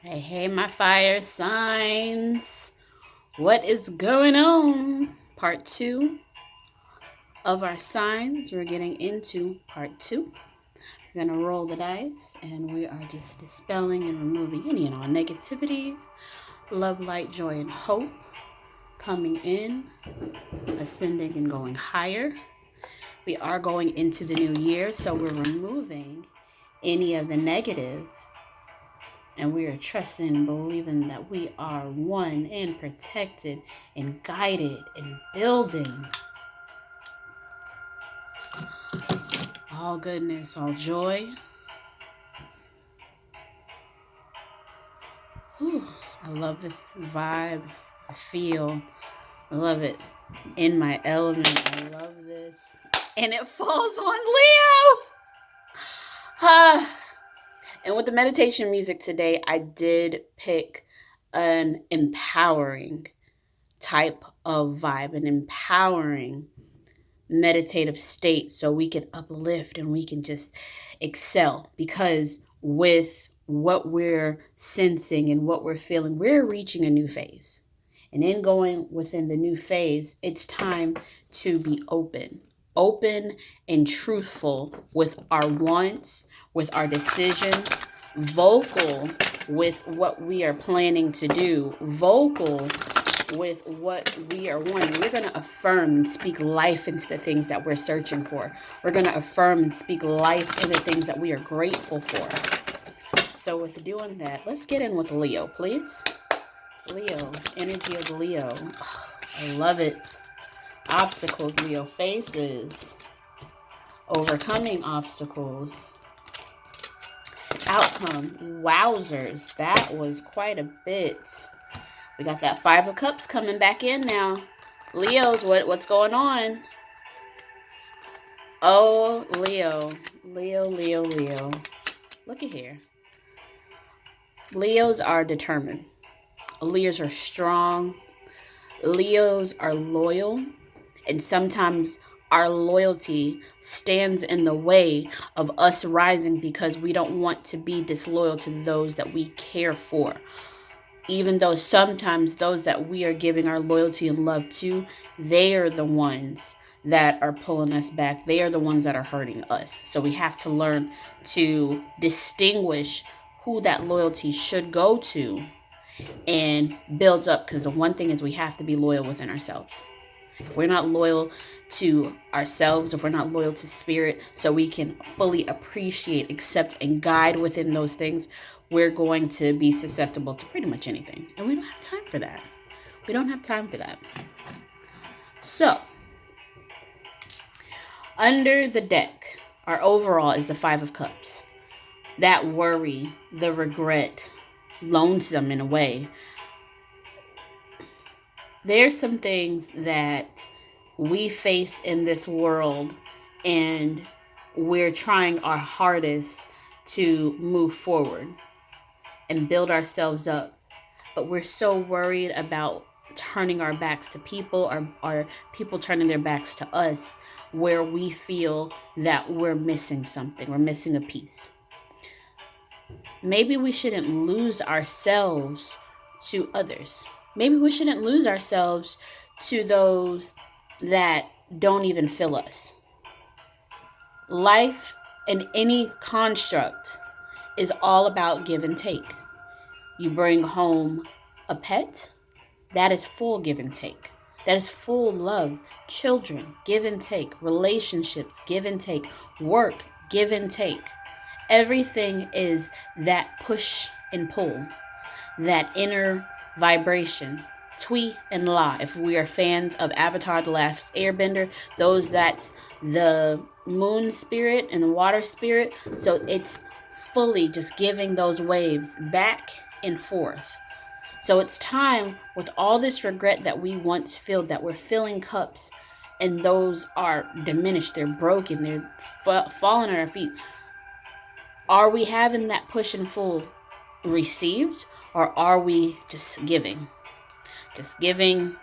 Hey, hey, my fire signs. What is going on? Part two of our signs. We're getting into part two. We're going to roll the dice and we are just dispelling and removing any and all negativity, love, light, joy, and hope coming in, ascending and going higher. We are going into the new year, so we're removing any of the negative. And we are trusting and believing that we are one and protected and guided and building all goodness, all joy. Whew, I love this vibe. I love it in my element. I love this. And it falls on Leo. And with the meditation music today, I did pick an empowering type of vibe, an empowering meditative state so we can uplift and we can just excel, because with what we're sensing and what we're feeling, we're reaching a new phase. And in going within the new phase, it's time to be open and truthful with our wants, with our decisions, vocal with what we are planning to do, vocal with what we are wanting. We're going to affirm and speak life into the things that we're searching for. We're going to affirm and speak life into the things that we are grateful for. So with doing that, let's get in with Leo, please. Leo, energy of Leo. Oh, I love it. Obstacles Leo faces. Overcoming obstacles. Outcome. Wowzers. That was quite a bit. We got that Five of Cups coming back in now. Leos, what's going on? Oh, Leo. Leo. Look at here. Leos are determined. Leos are strong. Leos are loyal. And sometimes our loyalty stands in the way of us rising because we don't want to be disloyal to those that we care for. Even though sometimes those that we are giving our loyalty and love to, they are the ones that are pulling us back. They are the ones that are hurting us. So we have to learn to distinguish who that loyalty should go to and build up. Because the one thing is, we have to be loyal within ourselves. If we're not loyal to ourselves, if we're not loyal to spirit, so we can fully appreciate, accept, and guide within those things, we're going to be susceptible to pretty much anything. And we don't have time for that. We don't have time for that. So, under the deck, our overall is the Five of Cups. That worry, the regret, lonesome in a way. There's some things that we face in this world, and we're trying our hardest to move forward and build ourselves up. But we're so worried about turning our backs to people, or people turning their backs to us, where we feel that we're missing something, we're missing a piece. Maybe we shouldn't lose ourselves to others. Maybe we shouldn't lose ourselves to those that don't even feel us. Life in any construct is all about give and take. You bring home a pet, that is full give and take. That is full love. Children, give and take. Relationships, give and take. Work, give and take. Everything is that push and pull, that inner vibration. Twee and La, if we are fans of Avatar The Last Airbender, that's the moon spirit and the water spirit. So it's fully just giving those waves back and forth. So it's time, with all this regret that we once filled, that we're filling cups, and those are diminished, they're broken, they're falling at our feet. Are we having that push and pull received, or are we just giving? Just giving.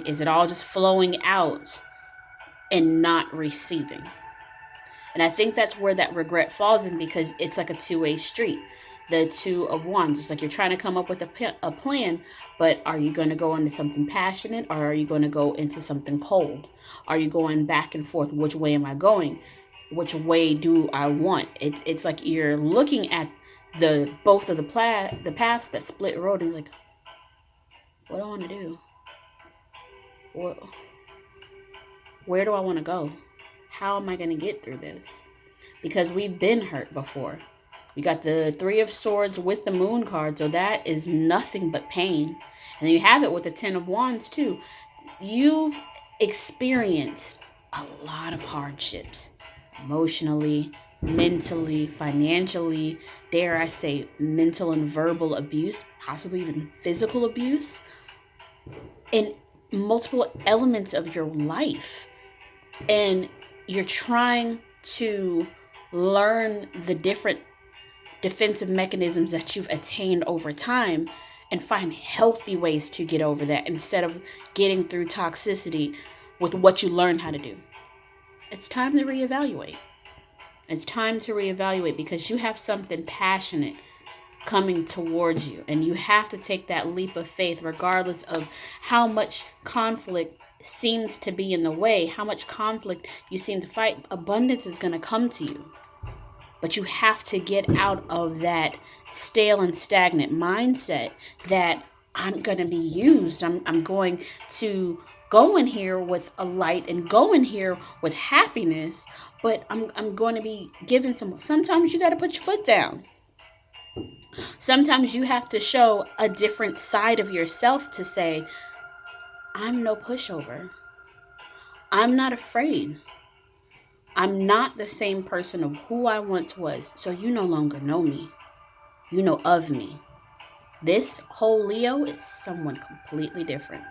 Is it all just flowing out and not receiving? And I think that's where that regret falls in, because it's like a two-way street. the Two of Wands. It's like you're trying to come up with a plan, but are you going to go into something passionate, or are you going to go into something cold? Are you going back and forth? Which way am I going? Which way do I want? It's like you're looking at the both of the paths that split road, and like, what do I want to do? What, where do I want to go? How am I going to get through this? Because we've been hurt before. We got the Three of Swords with the Moon card, so that is nothing but pain. And then you have it with the Ten of Wands too. You've experienced a lot of hardships, emotionally, mentally, financially, dare I say mental and verbal abuse, possibly even physical abuse, in multiple elements of your life. And you're trying to learn the different defensive mechanisms that you've attained over time and find healthy ways to get over that instead of getting through toxicity with what you learned how to do. It's time to reevaluate. It's time to reevaluate because you have something passionate coming towards you, and you have to take that leap of faith regardless of how much conflict seems to be in the way, how much conflict you seem to fight. Abundance is going to come to you. But you have to get out of that stale and stagnant mindset that I'm going to be used. I'm going to go in here with a light and go in here with happiness, but I'm going to be given sometimes you got to put your foot down. Sometimes you have to show a different side of yourself to say, I'm no pushover. I'm not afraid. I'm not the same person of who I once was, so you no longer know me. You know of me. This whole Leo is someone completely different,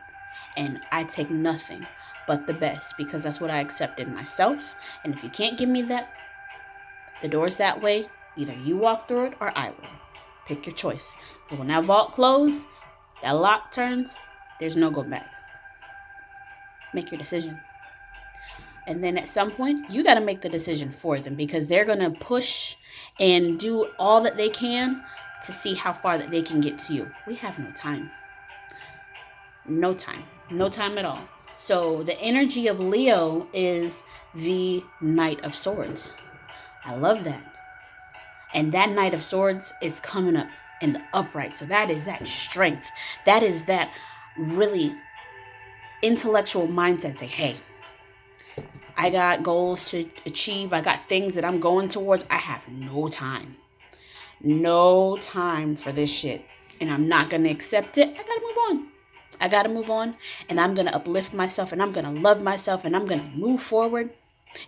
and I take nothing but the best because that's what I accept in myself. And if you can't give me that, the door's that way. Either you walk through it or I will. Pick your choice. But when that vault closes, that lock turns, there's no go back. Make your decision. And then at some point, you got to make the decision for them because they're going to push and do all that they can to see how far that they can get to you. We have no time. No time. No time at all. So the energy of Leo is the Knight of Swords. I love that. And that Knight of Swords is coming up in the upright. So that is that strength. That is that really intellectual mindset. Say, hey, I got goals to achieve. I got things that I'm going towards. I have no time. No time for this shit. And I'm not going to accept it. I got to move on. I got to move on. And I'm going to uplift myself. And I'm going to love myself. And I'm going to move forward.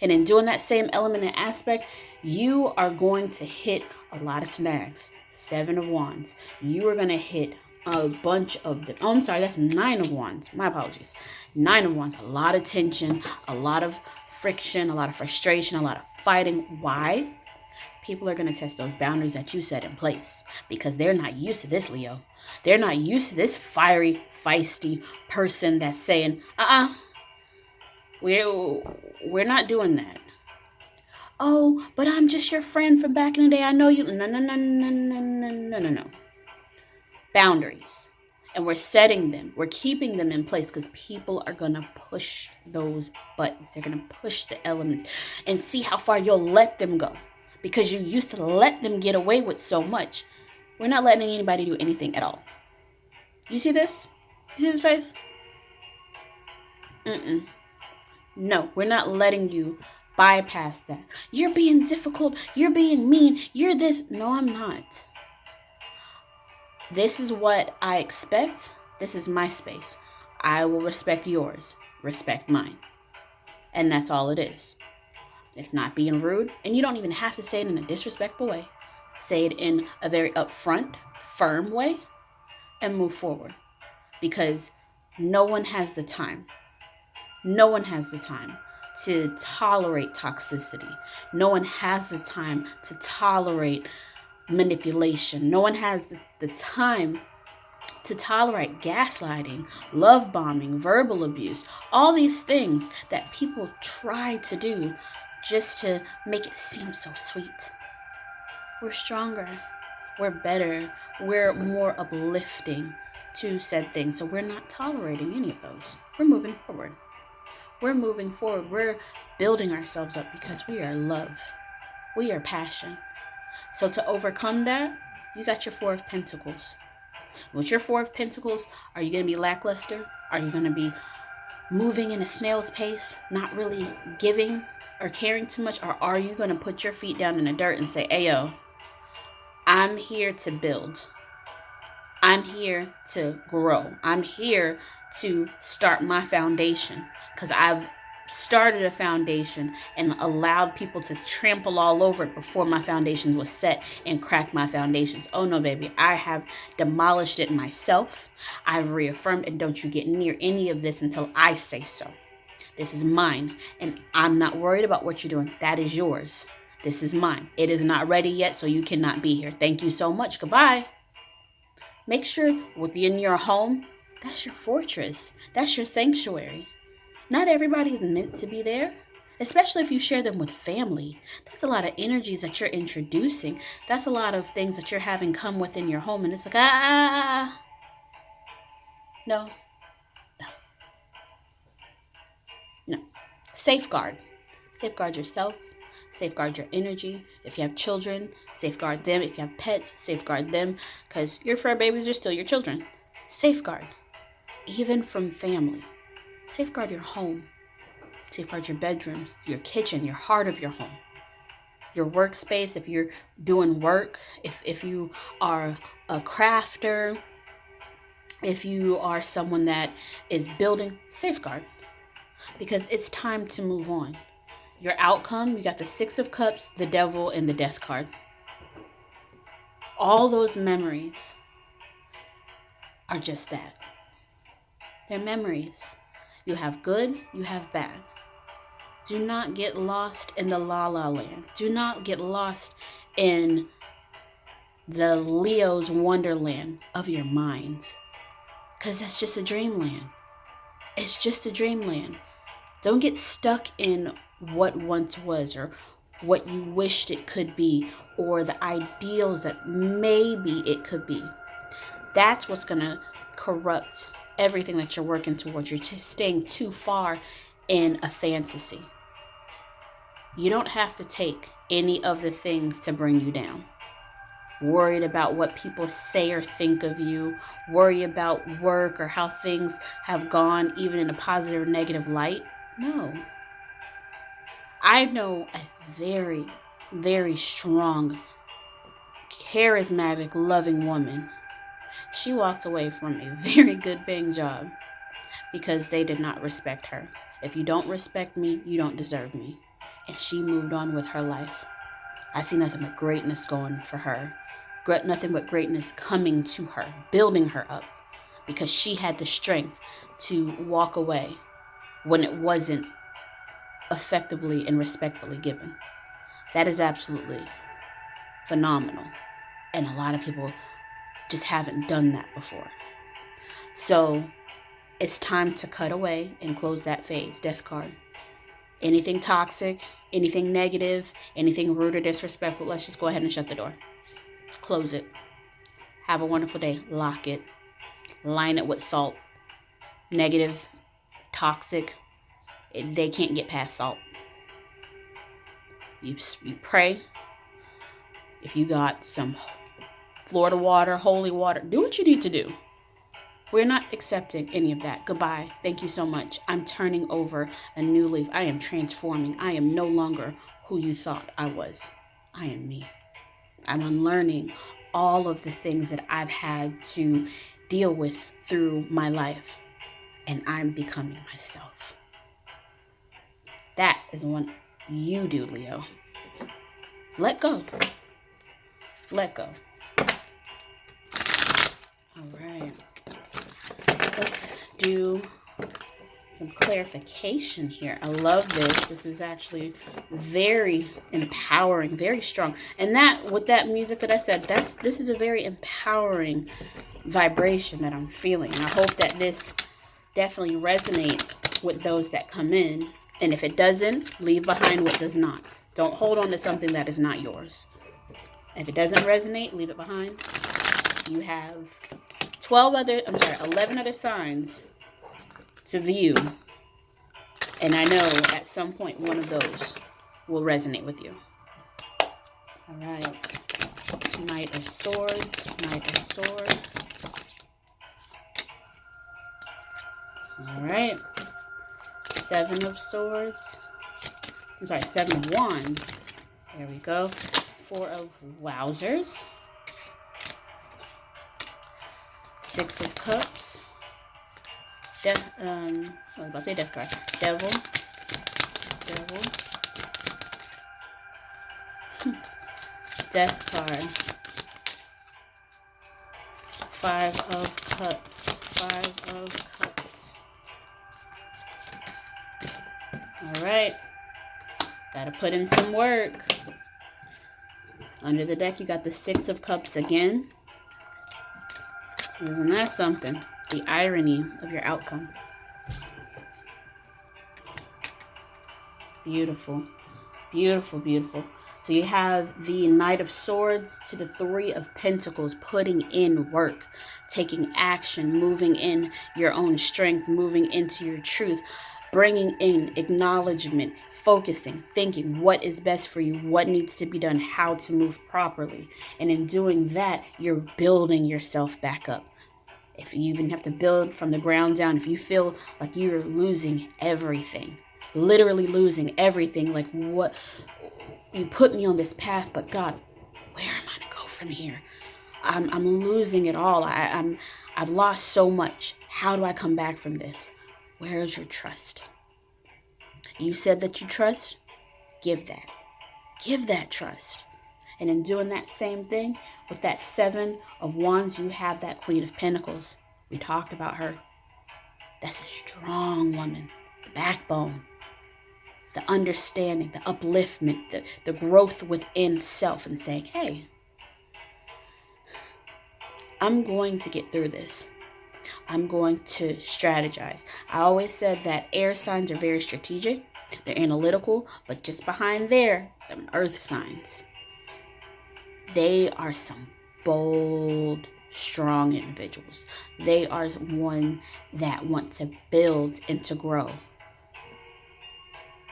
And in doing that same element and aspect, you are going to hit a lot of snags. 7 of Wands. You are going to hit a bunch of them. Oh, I'm sorry. That's 9 of Wands. My apologies. 9 of Wands. A lot of tension. A lot of friction, a lot of frustration, a lot of fighting. Why? People are going to test those boundaries that you set in place because they're not used to this, Leo. They're not used to this fiery, feisty person that's saying, we're not doing that. Oh, but I'm just your friend from back in the day. I know you. No. Boundaries. And we're setting them. We're keeping them in place because people are going to push those buttons. They're going to push the elements and see how far you'll let them go. Because you used to let them get away with so much. We're not letting anybody do anything at all. You see this? You see this face? No, we're not letting you bypass that. You're being difficult. You're being mean. You're this. No, I'm not. This is what I expect. This is my space. I will respect yours. Respect mine. And that's all it is. It's not being rude. And you don't even have to say it in a disrespectful way. Say it in a very upfront, firm way. And move forward. Because no one has the time. No one has the time to tolerate toxicity. No one has the time to tolerate manipulation. No one has the time to tolerate gaslighting, love bombing, verbal abuse, all these things that people try to do just to make it seem so sweet. We're stronger. We're better. We're more uplifting to said things. So we're not tolerating any of those. We're moving forward. We're moving forward. We're building ourselves up because we are love. We are passion. So to overcome that, you got your Four of Pentacles. With your Four of Pentacles, are you going to be lackluster? Are you going to be moving in a snail's pace, not really giving or caring too much? Or are you going to put your feet down in the dirt and say, "Ayo, I'm here to build. I'm here to grow. I'm here to start my foundation because I've started a foundation and allowed people to trample all over it before my foundations was set and crack my foundations. Oh no, baby, I have demolished it myself. I've reaffirmed, and don't you get near any of this until I say so. This is mine, and I'm not worried about what you're doing. That is yours. This is mine. It is not ready yet, so you cannot be here. Thank you so much. Goodbye." Make sure within your home, that's your fortress. That's your sanctuary. Not everybody is meant to be there, especially if you share them with family. That's a lot of energies that you're introducing. That's a lot of things that you're having come within your home. And it's like, no, no, no. Safeguard. Safeguard yourself. Safeguard your energy. If you have children, safeguard them. If you have pets, safeguard them. Because your fur babies are still your children. Safeguard. Even from family. Safeguard your home. Safeguard your bedrooms, your kitchen, your heart of your home. Your workspace, if you're doing work, if you are a crafter, if you are someone that is building, safeguard. Because it's time to move on. Your outcome, you got the Six of Cups, the Devil, and the Death card. All those memories are just that. They're memories. You have good, you have bad. Do not get lost in the la-la land. Do not get lost in the Leo's wonderland of your mind. Because that's just a dreamland. It's just a dreamland. Don't get stuck in what once was or what you wished it could be or the ideals that maybe it could be. That's what's going to corrupt everything that you're working towards. You're staying too far in a fantasy. You don't have to take any of the things to bring you down. Worried about what people say or think of you. Worry about work or how things have gone, even in a positive or negative light. No. I know a very, very strong, charismatic, loving woman. She walked away from a very good paying job because they did not respect her. If you don't respect me, you don't deserve me. And she moved on with her life. I see nothing but greatness going for her. Nothing but greatness coming to her, building her up. Because she had the strength to walk away when it wasn't effectively and respectfully given. That is absolutely phenomenal. And a lot of people just haven't done that before. So it's time to cut away and close that phase. Death card. Anything toxic, anything negative, anything rude or disrespectful, let's just go ahead and shut the door. Close it. Have a wonderful day. Lock it. Line it with salt. Negative, toxic, they can't get past salt. You pray. If you got some Florida water, holy water, do what you need to do. We're not accepting any of that. Goodbye. Thank you so much. I'm turning over a new leaf. I am transforming. I am no longer who you thought I was. I am me. I'm unlearning all of the things that I've had to deal with through my life. And I'm becoming myself. That is what you do, Leo. Let go. Let go. All right. Let's do some clarification here. I love this. This is actually very empowering, very strong. And that, with that music that I said, this is a very empowering vibration that I'm feeling. And I hope that this definitely resonates with those that come in. And if it doesn't, leave behind what does not. Don't hold on to something that is not yours. If it doesn't resonate, leave it behind. You have 11 other signs to view. And I know at some point one of those will resonate with you. All right. Knight of Swords, Knight of Swords. All right. Seven of Swords. I'm sorry, Seven of Wands. There we go. Four of Wowzers. Six of Cups. I was about to say Death card. Devil. Death card. Five of Cups. Five of Cups. All right. Gotta put in some work. Under the deck, you got the Six of Cups again. Isn't that something? The irony of your outcome. Beautiful. Beautiful, beautiful. So you have the Knight of Swords to the Three of Pentacles, putting in work, taking action, moving in your own strength, moving into your truth, bringing in acknowledgement, focusing, thinking what is best for you, what needs to be done, how to move properly. And in doing that, you're building yourself back up. If you even have to build from the ground down, if you feel like you're losing everything, literally losing everything, like what you put me on this path, but God, where am I to go from here? I'm losing it all. I've lost so much. How do I come back from this? Where is your trust? You said that you trust. Give that. Give that trust. And in doing that same thing, with that Seven of Wands, you have that Queen of Pentacles. We talked about her. That's a strong woman. The backbone. The understanding, the upliftment, the growth within self, and saying, hey, I'm going to get through this. I'm going to strategize. I always said that air signs are very strategic. They're analytical, but just behind there, them earth signs. They are some bold, strong individuals. They are one that want to build and to grow.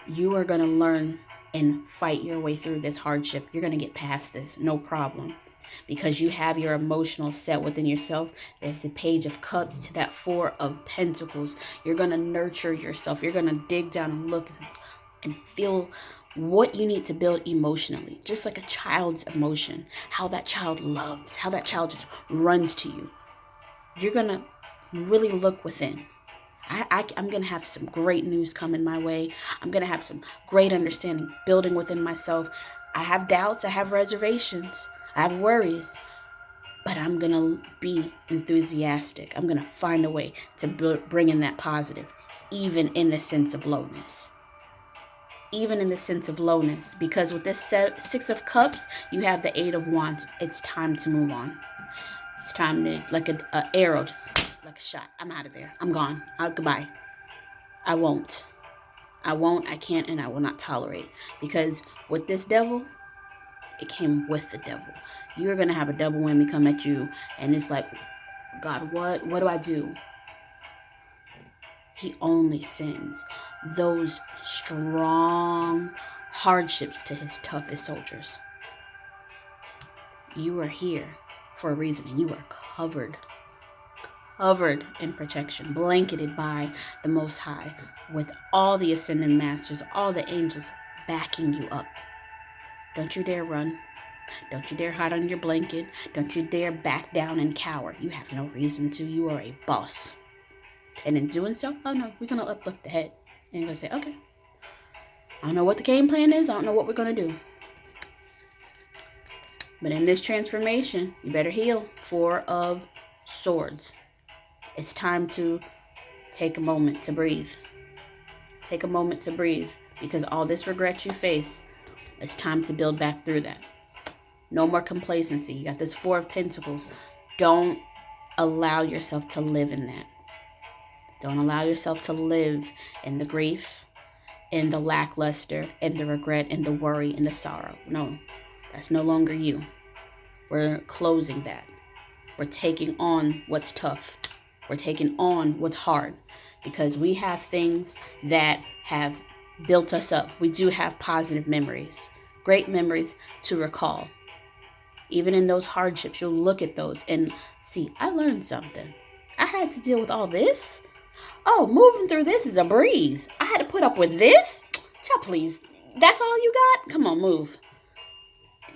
You are going to learn and fight your way through this hardship. You're going to get past this, no problem. Because you have your emotional set within yourself. There's the Page of Cups to that Four of Pentacles. You're going to nurture yourself. You're going to dig down and look and feel what you need to build emotionally, just like a child's emotion, how that child loves, how that child just runs to you. You're going to really look within. I'm going to have some great news coming my way. I'm going to have some great understanding building within myself. I have doubts. I have reservations. I have worries. But I'm going to be enthusiastic. I'm going to find a way to bring in that positive, even in the sense of lowness. Even in the sense of lowness, because with this Six of Cups, you have the Eight of Wands. It's time to move on. It's time to, like an arrow, just like a shot. I'm out of there. I'm gone. Goodbye. I won't. I can't, and I will not tolerate. Because with this devil, it came with the devil. You're going to have a double whammy come at you, and it's like, God, what do I do? He only sends those strong hardships to his toughest soldiers. You are here for a reason, and you are covered in protection, blanketed by the Most High, with all the Ascended Masters, all the angels backing you up. Don't you dare run. Don't you dare hide on your blanket. Don't you dare back down and cower. You have no reason to. You are a boss. And in doing so, oh no, we're going to uplift the head. And you're going to say, okay, I don't know what the game plan is. I don't know what we're going to do. But in this transformation, you better heal. Four of Swords. It's time to take a moment to breathe. Take a moment to breathe. Because all this regret you face, it's time to build back through that. No more complacency. You got this Four of Pentacles. Don't allow yourself to live in that. Don't allow yourself to live in the grief, in the lackluster, in the regret, in the worry, in the sorrow. No, that's no longer you. We're closing that. We're taking on what's tough. We're taking on what's hard, because we have things that have built us up. We do have positive memories, great memories to recall. Even in those hardships, you'll look at those and see, I learned something. I had to deal with all this. Oh, moving through this is a breeze. I had to put up with this? Child, please. That's all you got? Come on, move.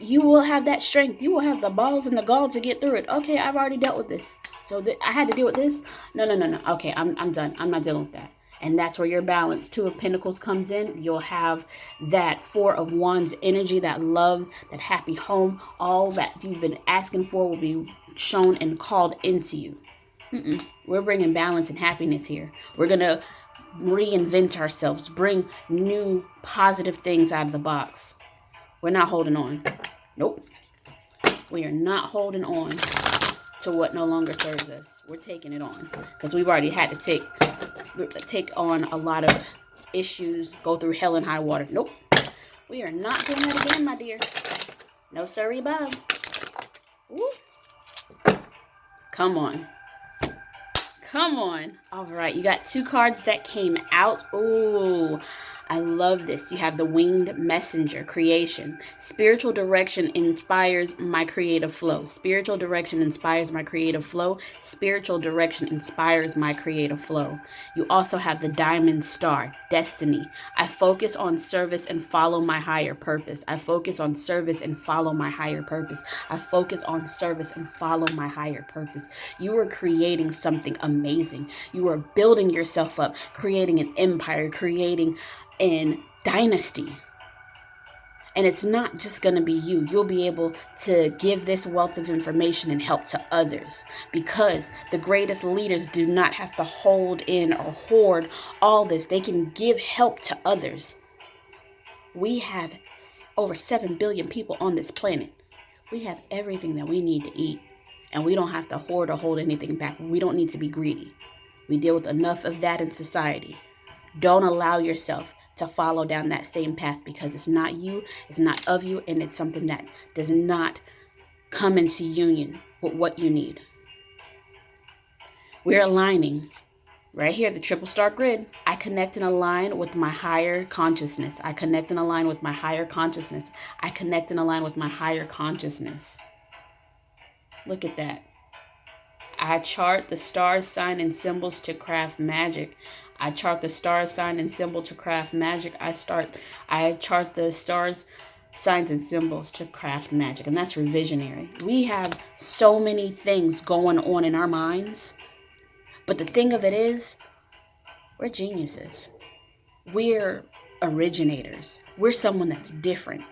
You will have that strength. You will have the balls and the gall to get through it. Okay, I've already dealt with this. So I had to deal with this? No. Okay, I'm done. I'm not dealing with that. And that's where your balance, Two of Pentacles, comes in. You'll have that Four of Wands energy, that love, that happy home. All that you've been asking for will be shown and called into you. We're bringing balance and happiness here. We're going to reinvent ourselves, bring new positive things out of the box. We're not holding on. Nope. We are not holding on to what no longer serves us. We're taking it on, because we've already had to take on a lot of issues, go through hell and high water. Nope. We are not doing that again, my dear. No siree, Bob. Woo. Come on. Come on. All right, you got 2 cards that came out. Ooh, I love this. You have the Winged Messenger, creation. Spiritual direction inspires my creative flow. Spiritual direction inspires my creative flow. Spiritual direction inspires my creative flow. You also have the Diamond Star, destiny. I focus on service and follow my higher purpose. I focus on service and follow my higher purpose. I focus on service and follow my higher purpose. You are creating something amazing. You are building yourself up, creating an empire, creating a dynasty. And it's not just going to be you. You'll be able to give this wealth of information and help to others, because the greatest leaders do not have to hold in or hoard all this. They can give help to others. We have over 7 billion people on this planet. We have everything that we need to eat, and we don't have to hoard or hold anything back. We don't need to be greedy. We deal with enough of that in society. Don't allow yourself to follow down that same path, because it's not you, it's not of you, and it's something that does not come into union with what you need. We're aligning right here, the triple star grid. I connect and align with my higher consciousness. I connect and align with my higher consciousness. I connect and align with my higher consciousness. Look at that. I chart the stars, sign, and symbols to craft magic. I chart the star, sign, and symbol to craft magic. I chart the stars, signs, and symbols to craft magic. And that's revisionary. We have so many things going on in our minds. But the thing of it is, we're geniuses. We're originators. We're someone that's different.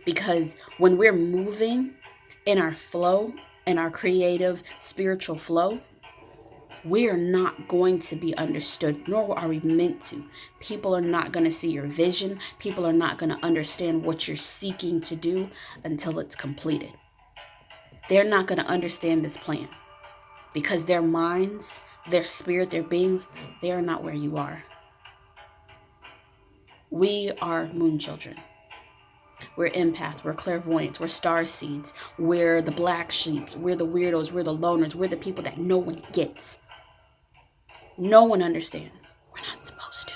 Because when we're moving in our flow, in our creative, spiritual flow, we are not going to be understood, nor are we meant to. People are not going to see your vision. People are not going to understand what you're seeking to do until it's completed. They're not going to understand this plan, because their minds, their spirit, their beings, they are not where you are. We are moon children. We're empaths, we're clairvoyants, we're star seeds, we're the black sheep, we're the weirdos, we're the loners, we're the people that no one gets. No one understands. We're not supposed to.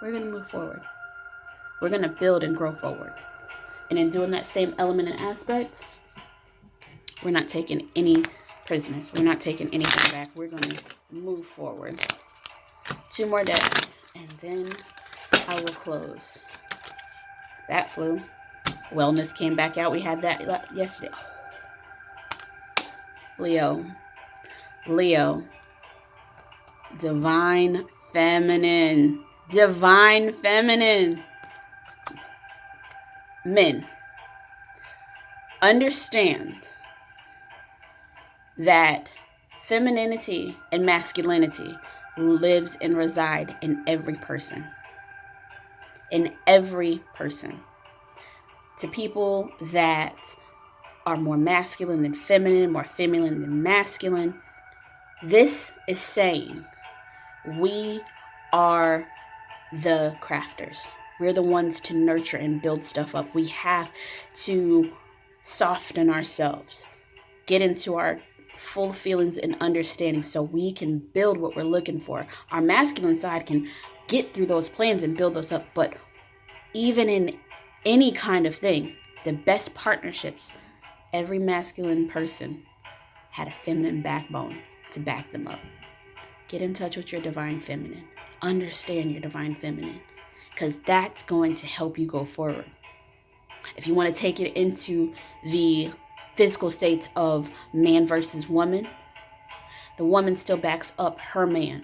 We're going to move forward. We're going to build and grow forward. And in doing that same element and aspect, we're not taking any prisoners. We're not taking anything back. We're going to move forward. 2 more decks, and then I will close. That flew. Wellness came back out. We had that yesterday. Leo. Divine feminine. Divine feminine. Men, understand that femininity and masculinity lives and reside in every person. In every person. To people that are more masculine than feminine, more feminine than masculine, this is saying we are the crafters. We're the ones to nurture and build stuff up. We have to soften ourselves, get into our full feelings and understanding so we can build what we're looking for. Our masculine side can get through those plans and build those up. But even in any kind of thing, the best partnerships, every masculine person had a feminine backbone to back them up. Get in touch with your divine feminine. Understand your divine feminine, because that's going to help you go forward. If you want to take it into the physical states of man versus woman, the woman still backs up her man.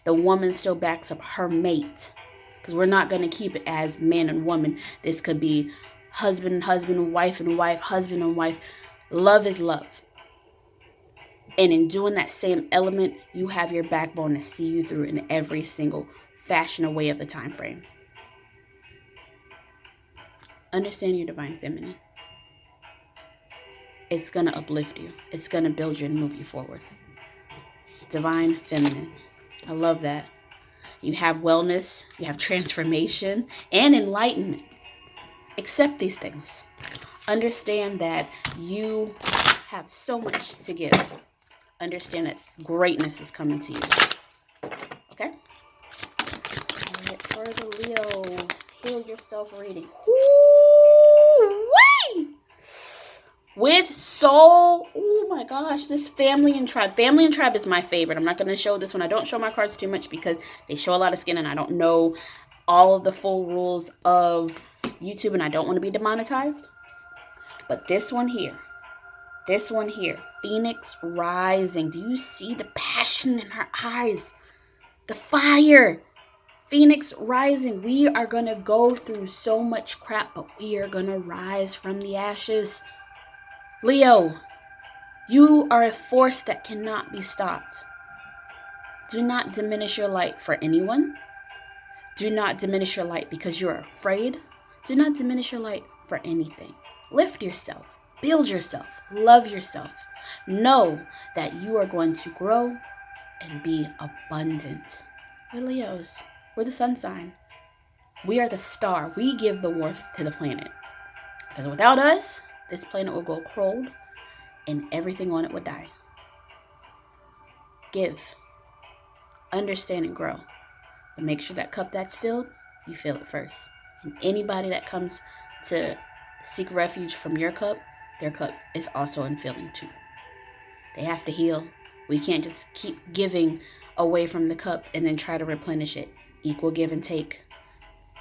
The woman still backs up her mate. Because we're not going to keep it as man and woman. This could be husband and husband, wife and wife, husband and wife. Love is love. And in doing that same element, you have your backbone to see you through in every single fashion or way of the time frame. Understand your divine feminine. It's going to uplift you. It's going to build you and move you forward. Divine feminine. I love that. You have wellness, you have transformation, and enlightenment. Accept these things. Understand that you have so much to give. Understand that greatness is coming to you. Okay? All right, for the Leo, heal yourself reading. Woo-wee! With soul. Oh my gosh, this family and tribe. Family and tribe is my favorite. I'm not going to show this one. I don't show my cards too much because they show a lot of skin and I don't know all of the full rules of YouTube and I don't want to be demonetized. But this one here, Phoenix Rising. Do you see the passion in her eyes? The fire. Phoenix Rising. We are going to go through so much crap, but we are going to rise from the ashes. Leo, you are a force that cannot be stopped. Do not diminish your light for anyone. Do not diminish your light because you're afraid. Do not diminish your light for anything. Lift yourself. Build yourself. Love yourself. Know that you are going to grow and be abundant. We're Leos. We're the sun sign. We are the star. We give the warmth to the planet. Because without us, this planet will go cold and everything on it would die. Give. Understand and grow. But make sure that cup that's filled, you fill it first. And anybody that comes to seek refuge from your cup, their cup is also in filling too. They have to heal. We can't just keep giving away from the cup and then try to replenish it. Equal give and take.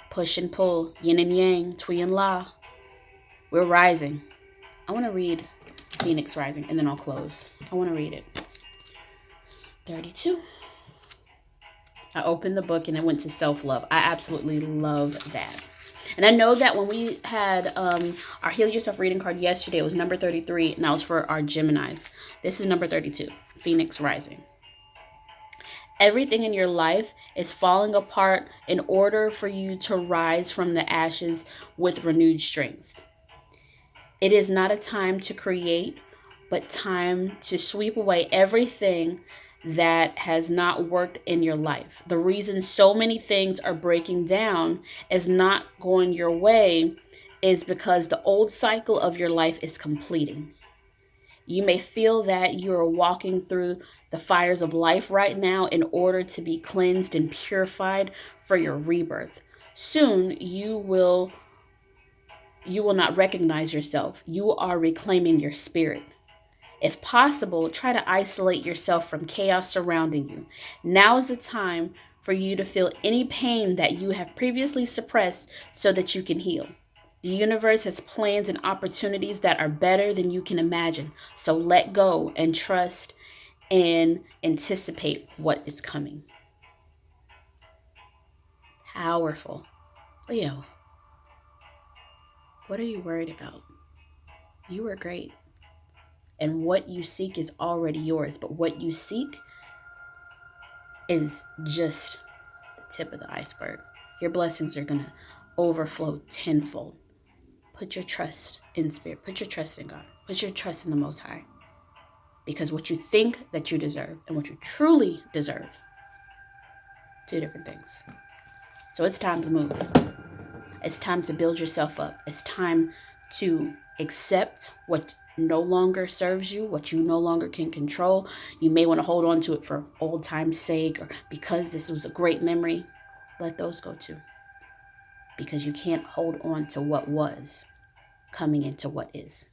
Push and pull. Yin and yang. Tui and la. We're rising. I want to read Phoenix Rising and then I'll close. I want to read it. 32. I opened the book and it went to self-love. I absolutely love that. And I know that when we had our Heal Yourself reading card yesterday, it was number 33, and that was for our Geminis. This is number 32, Phoenix Rising. Everything in your life is falling apart in order for you to rise from the ashes with renewed strength. It is not a time to create, but time to sweep away everything that has not worked in your life. The reason so many things are breaking down is not going your way is because the old cycle of your life is completing. You may feel that you are walking through the fires of life right now in order to be cleansed and purified for your rebirth. Soon you will not recognize yourself. You are reclaiming your spirit. If possible, try to isolate yourself from chaos surrounding you. Now is the time for you to feel any pain that you have previously suppressed so that you can heal. The universe has plans and opportunities that are better than you can imagine. So let go and trust and anticipate what is coming. Powerful. Leo, what are you worried about? You are great. And what you seek is already yours. But what you seek is just the tip of the iceberg. Your blessings are going to overflow tenfold. Put your trust in spirit. Put your trust in God. Put your trust in the Most High. Because what you think that you deserve and what you truly deserve, two different things. So it's time to move. It's time to build yourself up. It's time to accept what no longer serves you, what you no longer can control. You may want to hold on to it for old time's sake or because this was a great memory. Let those go too. Because you can't hold on to what was coming into what is.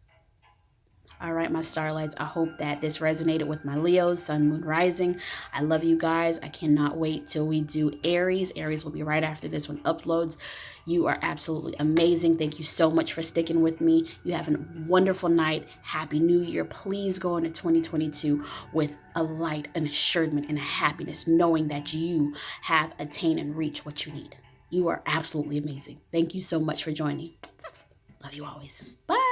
All right, my starlights, I hope that this resonated with my Leos, Sun, Moon, Rising. I love you guys. I cannot wait till we do Aries. Aries will be right after this one uploads. You are absolutely amazing. Thank you so much for sticking with me. You have a wonderful night. Happy New Year. Please go into 2022 with a light, an assurance, and a happiness, knowing that you have attained and reached what you need. You are absolutely amazing. Thank you so much for joining. Love you always. Bye.